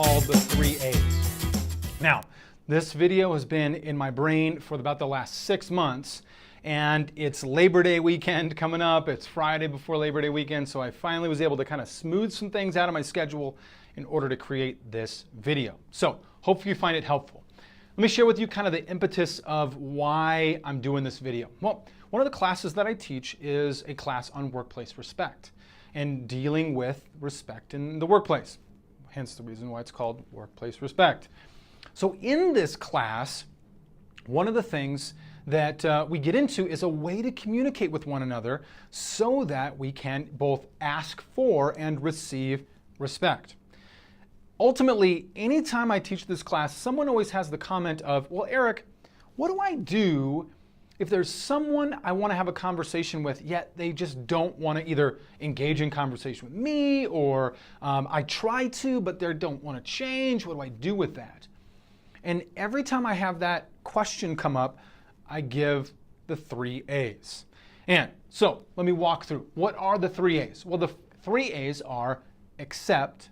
called the 3 A's. Now, this video has been in my brain for about the last 6 months, and it's Labor Day weekend coming up. It's Friday before Labor Day weekend, so I finally was able to kind of smooth some things out of my schedule in order to create this video. So, hopefully you find it helpful. Let me share with you kind of the impetus of why I'm doing this video. Well, one of the classes that I teach is a class on workplace respect and dealing with respect in the workplace. Hence the reason why it's called Workplace Respect. So in this class, one of the things that we get into is a way to communicate with one another so that we can both ask for and receive respect. Ultimately, anytime I teach this class, someone always has the comment of, well, Eric, what do I do if there's someone I want to have a conversation with, yet they just don't want to either engage in conversation with me, or I try to, but they don't want to change? What do I do with that? And every time I have that question come up, I give the 3 A's. And so let me walk through. What are the 3 A's? Well, the 3 A's are accept,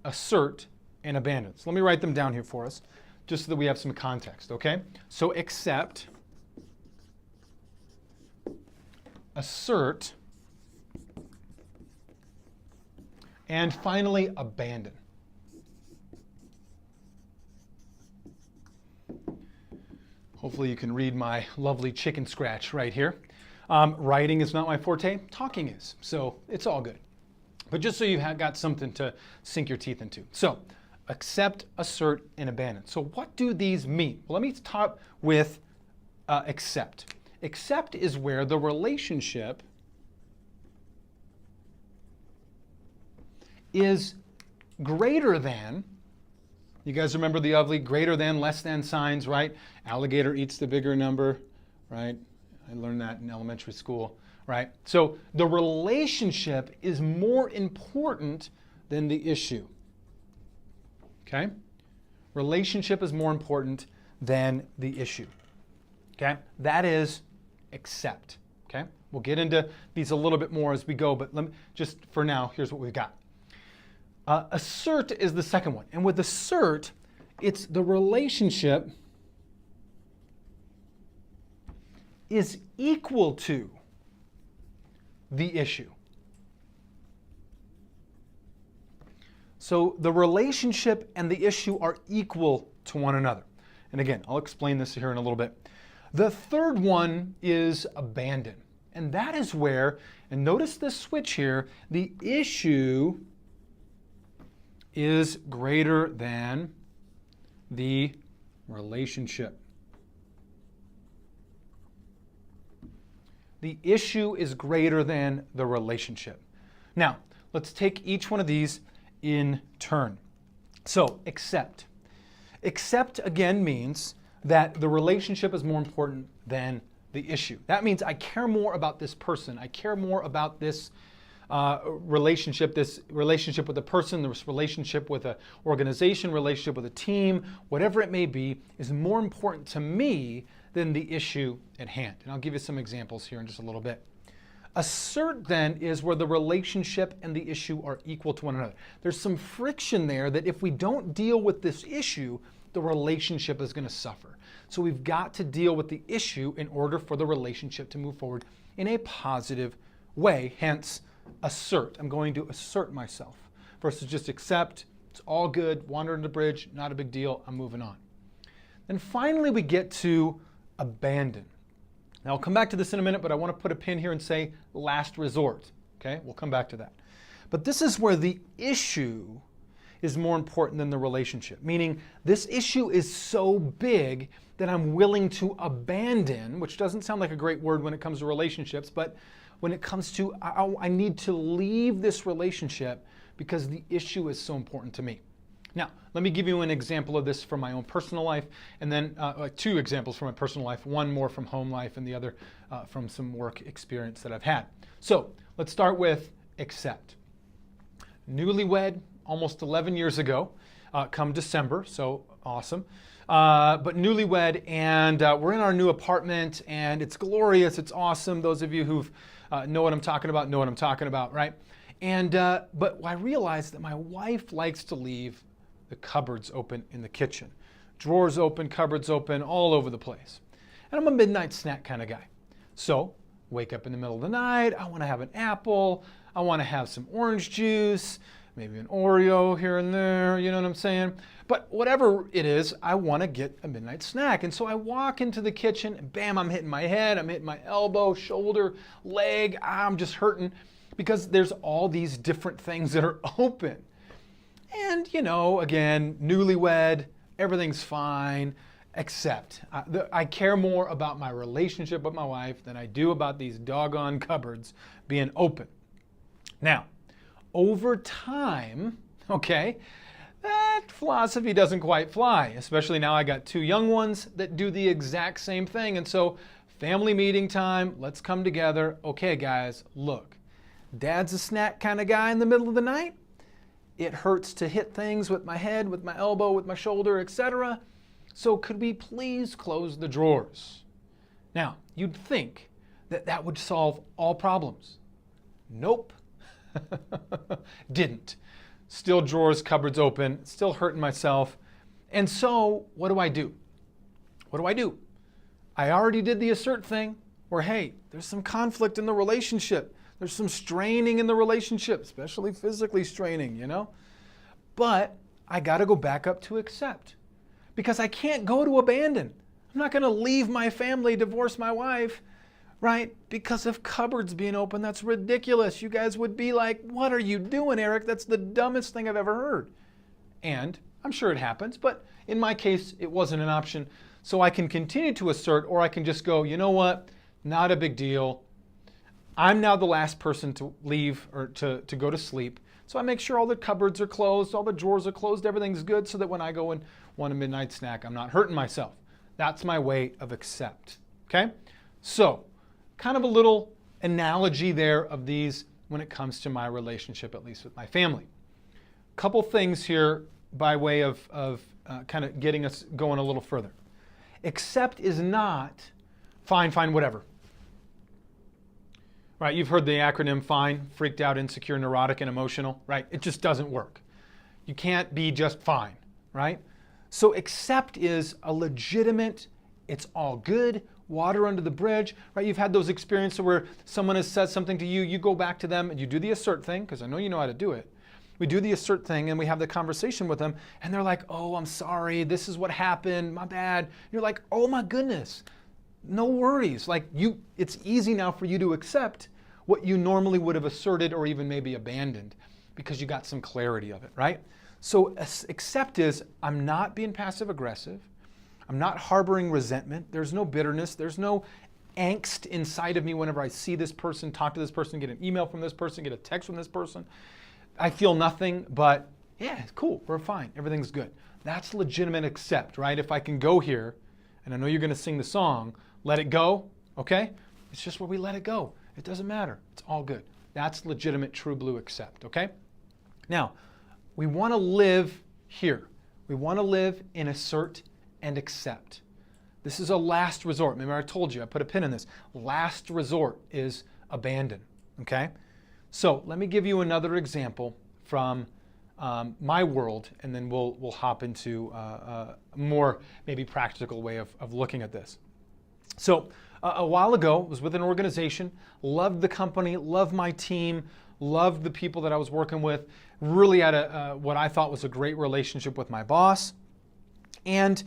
assert, and abandon. So let me write them down here for us, just so that we have some context, okay? So accept, assert, and finally abandon. Hopefully you can read my lovely chicken scratch right here. Writing is not my forte, talking is, so it's all good. But just so you have got something to sink your teeth into. So, accept, assert, and abandon. So what do these mean? Well, let me start with accept. Accept is where the relationship is greater than, you guys remember the ugly greater than, less than signs, right? Alligator eats the bigger number, right? I learned that in elementary school. Right? So the relationship is more important than the issue. Okay? Relationship is more important than the issue. Okay? That is accept. Okay? We'll get into these a little bit more as we go, but let me, just for now, here's what we've got. Assert is the second one. And with assert, it's the relationship is equal to the issue. So the relationship and the issue are equal to one another. And again, I'll explain this here in a little bit. The third one is abandon. And that is where, and notice this switch here, the issue is greater than the relationship. The issue is greater than the relationship. Now, let's take each one of these in turn. So, accept. Accept, again, means that the relationship is more important than the issue. That means I care more about this person. I care more about this relationship with a person, this relationship with an organization, relationship with a team, whatever it may be, is more important to me than the issue at hand. And I'll give you some examples here in just a little bit. Assert then is where the relationship and the issue are equal to one another. There's some friction there that if we don't deal with this issue, the relationship is going to suffer. So we've got to deal with the issue in order for the relationship to move forward in a positive way. Hence, assert. I'm going to assert myself versus just accept. It's all good. Water under the bridge. Not a big deal. I'm moving on. Then finally we get to abandon. Now I'll come back to this in a minute, but I want to put a pin here and say last resort. Okay, we'll come back to that. But this is where the issue is more important than the relationship, meaning this issue is so big that I'm willing to abandon, which doesn't sound like a great word when it comes to relationships, but when it comes to I need to leave this relationship because the issue is so important to me. Now, let me give you an example of this from my own personal life, and then 2 examples from my personal life, one more from home life and the other from some work experience that I've had. So let's start with accept. Newlywed, almost 11 years ago, come December, so awesome. But newlywed, and we're in our new apartment, and it's glorious, it's awesome. Those of you who've know what I'm talking about, right? And but I realized that my wife likes to leave the cupboards open in the kitchen. Drawers open, cupboards open, all over the place. And I'm a midnight snack kind of guy. So, wake up in the middle of the night, I want to have an apple, I want to have some orange juice, maybe an Oreo here and there, you know what I'm saying? But whatever it is, I want to get a midnight snack. And so I walk into the kitchen, and bam, I'm hitting my head, I'm hitting my elbow, shoulder, leg, I'm just hurting because there's all these different things that are open. And, you know, again, newlywed, everything's fine, except I care more about my relationship with my wife than I do about these doggone cupboards being open. Now, over time, okay, that philosophy doesn't quite fly, especially now I got 2 young ones that do the exact same thing. And so family meeting time, let's come together. Okay, guys, look, Dad's a snack kind of guy in the middle of the night. It hurts to hit things with my head, with my elbow, with my shoulder, etc. So could we please close the drawers? Now, you'd think that that would solve all problems. Nope. Didn't. Still drawers, cupboards open, still hurting myself. And so, what do I do? What do I do? I already did the assert thing where, hey, there's some conflict in the relationship. There's some straining in the relationship, especially physically straining, you know? But I got to go back up to accept because I can't go to abandon. I'm not going to leave my family, divorce my wife, right? Because of cupboards being open. That's ridiculous. You guys would be like, what are you doing, Eric? That's the dumbest thing I've ever heard. And I'm sure it happens, but in my case, it wasn't an option. So I can continue to assert, or I can just go, you know what? Not a big deal. I'm now the last person to leave or to go to sleep. So I make sure all the cupboards are closed, all the drawers are closed, everything's good so that when I go and want a midnight snack, I'm not hurting myself. That's my way of accept, okay? So, kind of a little analogy there of these when it comes to my relationship, at least with my family. Couple things here by way of kind of getting us going a little further. Accept is not fine, whatever. Right, you've heard the acronym FINE, freaked out, insecure, neurotic, and emotional, right? It just doesn't work. You can't be just fine, right? So accept is a legitimate, it's all good, water under the bridge, right? You've had those experiences where someone has said something to you, you go back to them and you do the assert thing, because I know you know how to do it. We do the assert thing and we have the conversation with them and they're like, oh, I'm sorry, this is what happened, my bad. You're like, oh my goodness, no worries. Like it's easy now for you to accept what you normally would have asserted or even maybe abandoned because you got some clarity of it, right? So accept is, I'm not being passive aggressive. I'm not harboring resentment. There's no bitterness. There's no angst inside of me whenever I see this person, talk to this person, get an email from this person, get a text from this person. I feel nothing but, yeah, it's cool. We're fine. Everything's good. That's legitimate accept, right? If I can go here, and I know you're going to sing the song, let it go, okay? It's just where we let it go. It doesn't matter. It's all good. That's legitimate true blue accept, okay? Now, we want to live here. We want to live in assert and accept. This is a last resort. Remember I told you, I put a pin in this. Last resort is abandon, okay? So let me give you another example from my world, and then we'll hop into a more maybe practical way of looking at this. So a while ago, I was with an organization, loved the company, loved my team, loved the people that I was working with, really had what I thought was a great relationship with my boss. And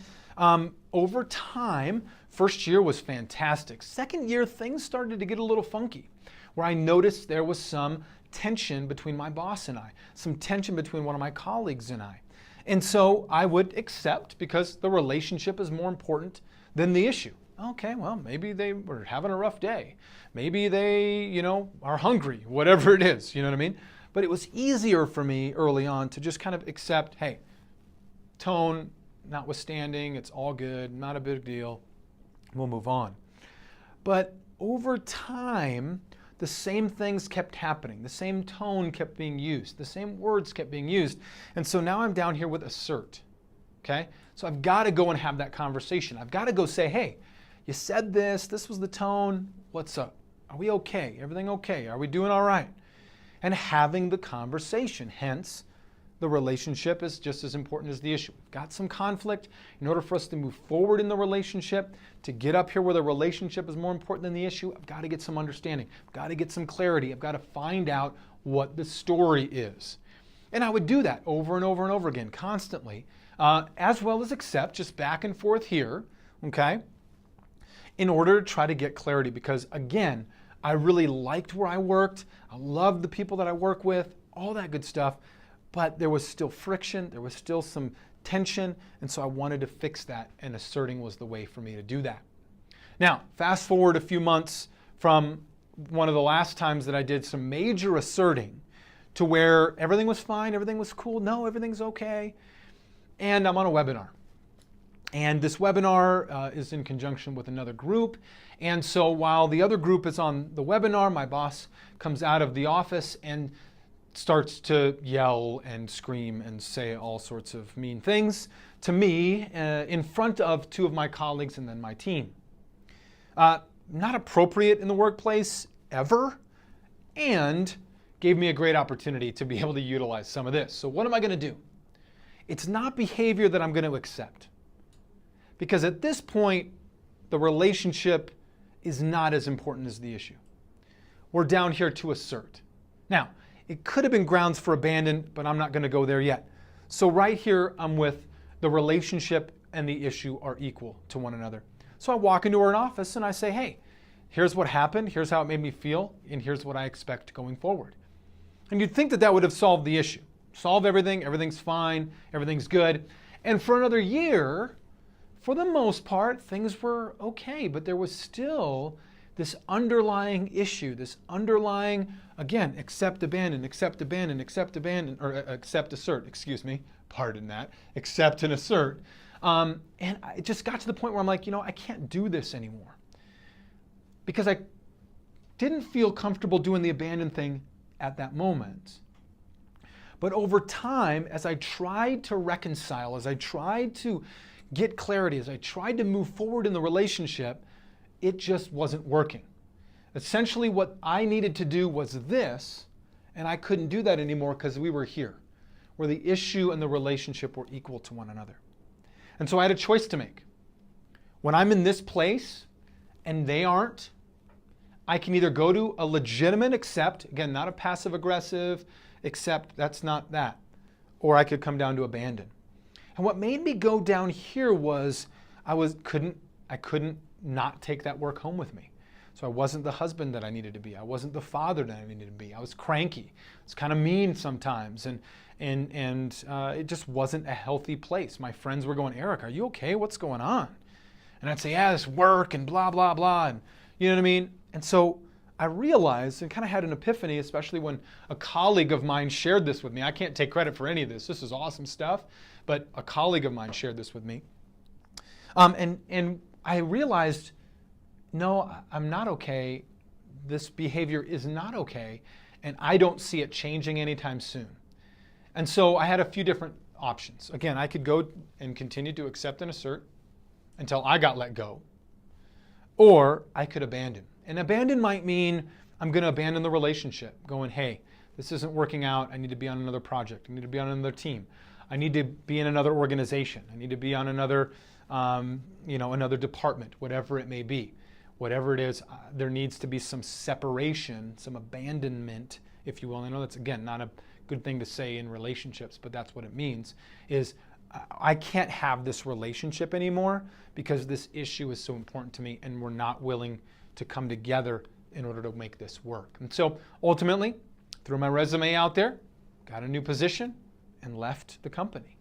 over time, first year was fantastic. Second year, things started to get a little funky, where I noticed there was some tension between my boss and I, some tension between one of my colleagues and I. And so I would accept because the relationship is more important than the issue. Okay, well, maybe they were having a rough day. Maybe they, are hungry, whatever it is, you know what I mean? But it was easier for me early on to just kind of accept, hey, tone notwithstanding, it's all good, not a big deal, we'll move on. But over time, the same things kept happening. The same tone kept being used. The same words kept being used. And so now I'm down here with assert, okay? So I've got to go and have that conversation. I've got to go say, hey, you said this was the tone, what's up? Are we okay? Everything okay? Are we doing all right? And having the conversation, hence the relationship is just as important as the issue. We've got some conflict. In order for us to move forward in the relationship, to get up here where the relationship is more important than the issue, I've got to get some understanding. I've got to get some clarity. I've got to find out what the story is. And I would do that over and over and over again, constantly, as well as accept, just back and forth here, okay, in order to try to get clarity. Because again, I really liked where I worked. I loved the people that I work with, all that good stuff. But there was still friction, there was still some tension, and so I wanted to fix that, and asserting was the way for me to do that. Now, fast forward a few months from one of the last times that I did some major asserting to where everything was fine, everything was cool, no, everything's okay, and I'm on a webinar. And this webinar is in conjunction with another group, and so while the other group is on the webinar, my boss comes out of the office and starts to yell and scream and say all sorts of mean things to me in front of two of my colleagues and then my team. Not appropriate in the workplace ever, and gave me a great opportunity to be able to utilize some of this. So what am I going to do? It's not behavior that I'm going to accept, because at this point, the relationship is not as important as the issue. We're down here to assert. Now, it could have been grounds for abandon, but I'm not going to go there yet. So right here, I'm with the relationship and the issue are equal to one another. So I walk into our office and I say, hey, here's what happened, here's how it made me feel, and here's what I expect going forward. And you'd think that that would have solved the issue. Solve everything, everything's fine, everything's good. And for another year, for the most part, things were okay, but there was still this underlying issue, this underlying, again, accept, abandon, accept, abandon, accept, abandon, or accept, assert, excuse me, pardon that, accept and assert. And it just got to the point where I'm like, I can't do this anymore. Because I didn't feel comfortable doing the abandon thing at that moment. But over time, as I tried to reconcile, as I tried to get clarity, as I tried to move forward in the relationship, it just wasn't working. Essentially, what I needed to do was this, and I couldn't do that anymore because we were here, where the issue and the relationship were equal to one another. And so I had a choice to make. When I'm in this place and they aren't, I can either go to a legitimate accept, again, not a passive aggressive accept, that's not that, or I could come down to abandon. And what made me go down here was I couldn't not take that work home with me. So I wasn't the husband that I needed to be. I wasn't the father that I needed to be. I was cranky. It's kind of mean sometimes, and it just wasn't a healthy place. My friends were going, Eric, are you okay? What's going on? And I'd say, yeah, this work and blah, blah, blah, and you know what I mean? And so I realized and kind of had an epiphany, especially when a colleague of mine shared this with me. I can't take credit for any of this. This is awesome stuff, but a colleague of mine shared this with me. And I realized, no, I'm not okay. This behavior is not okay, and I don't see it changing anytime soon. And so I had a few different options. Again, I could go and continue to accept and assert until I got let go, or I could abandon. And abandon might mean I'm going to abandon the relationship, going, hey, this isn't working out. I need to be on another project. I need to be on another team. I need to be in another organization. I need to be on another another department, whatever it may be. Whatever it is, there needs to be some separation, some abandonment, if you will. I know that's, again, not a good thing to say in relationships, but that's what it means, is I can't have this relationship anymore because this issue is so important to me and we're not willing to come together in order to make this work. And so ultimately, threw my resume out there, got a new position, and left the company.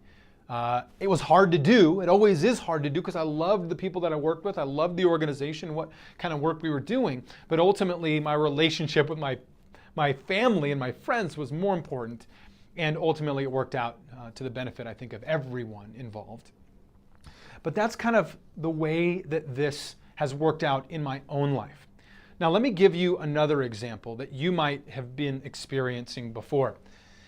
It was hard to do. It always is hard to do because I loved the people that I worked with. I loved the organization, what kind of work we were doing. But ultimately, my relationship with my family and my friends was more important. And ultimately, it worked out to the benefit, I think, of everyone involved. But that's kind of the way that this has worked out in my own life. Now, let me give you another example that you might have been experiencing before.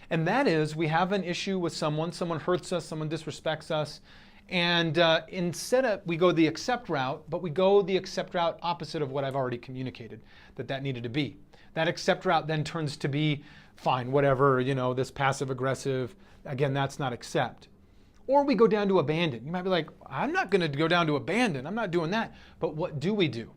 And that is, we have an issue with someone hurts us, someone disrespects us, and instead of, we go the accept route, but we go the accept route opposite of what I've already communicated that needed to be. That accept route then turns to be fine, whatever, this passive aggressive. Again, that's not accept. Or we go down to abandon. You might be like, I'm not going to go down to abandon. I'm not doing that. But what do we do?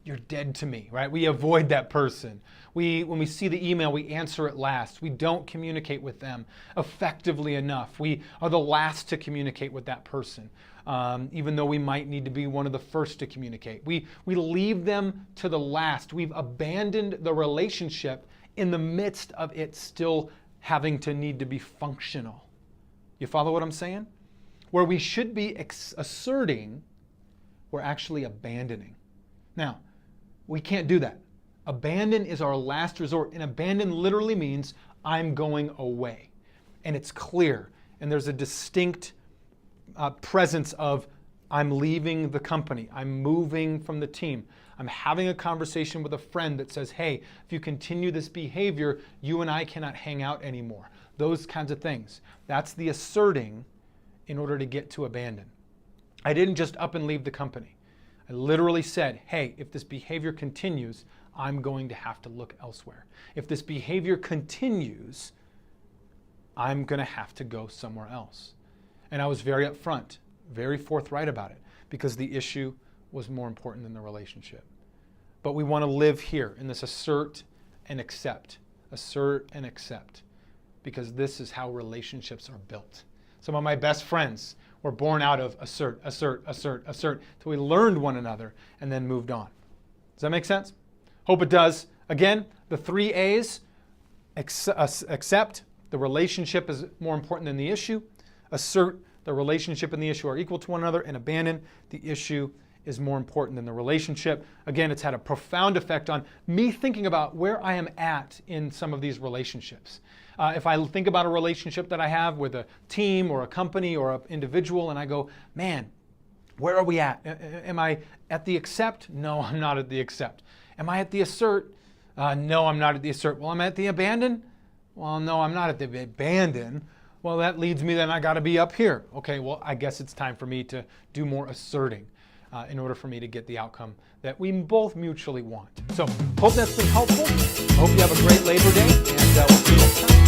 You're dead to me, right? We avoid that person. When we see the email, we answer it last. We don't communicate with them effectively enough. We are the last to communicate with that person, even though we might need to be one of the first to communicate. We leave them to the last. We've abandoned the relationship in the midst of it still having to need to be functional. You follow what I'm saying? Where we should be asserting, we're actually abandoning. Now, we can't do that. Abandon is our last resort, and abandon literally means I'm going away. And it's clear, and there's a distinct presence of I'm leaving the company, I'm moving from the team. I'm having a conversation with a friend that says, hey, if you continue this behavior, you and I cannot hang out anymore. Those kinds of things. That's the asserting in order to get to abandon. I didn't just up and leave the company. I literally said, hey, if this behavior continues, I'm going to have to look elsewhere. If this behavior continues, I'm going to have to go somewhere else. And I was very upfront, very forthright about it, because the issue was more important than the relationship. But we want to live here in this assert and accept, because this is how relationships are built. Some of my best friends were born out of assert, till we learned one another and then moved on. Does that make sense? Hope it does. Again, the 3 A's, accept, the relationship is more important than the issue. Assert, the relationship and the issue are equal to one another. And abandon, the issue is more important than the relationship. Again, it's had a profound effect on me thinking about where I am at in some of these relationships. If I think about a relationship that I have with a team or a company or an individual and I go, man, where are we at? Am I at the accept? No, I'm not at the accept. Am I at the assert? No, I'm not at the assert. Well, I'm at the abandon? Well, no, I'm not at the abandon. Well, that leads me then I got to be up here. Okay, well, I guess it's time for me to do more asserting in order for me to get the outcome that we both mutually want. So, hope that's been helpful. I hope you have a great Labor Day, and we'll see you next time.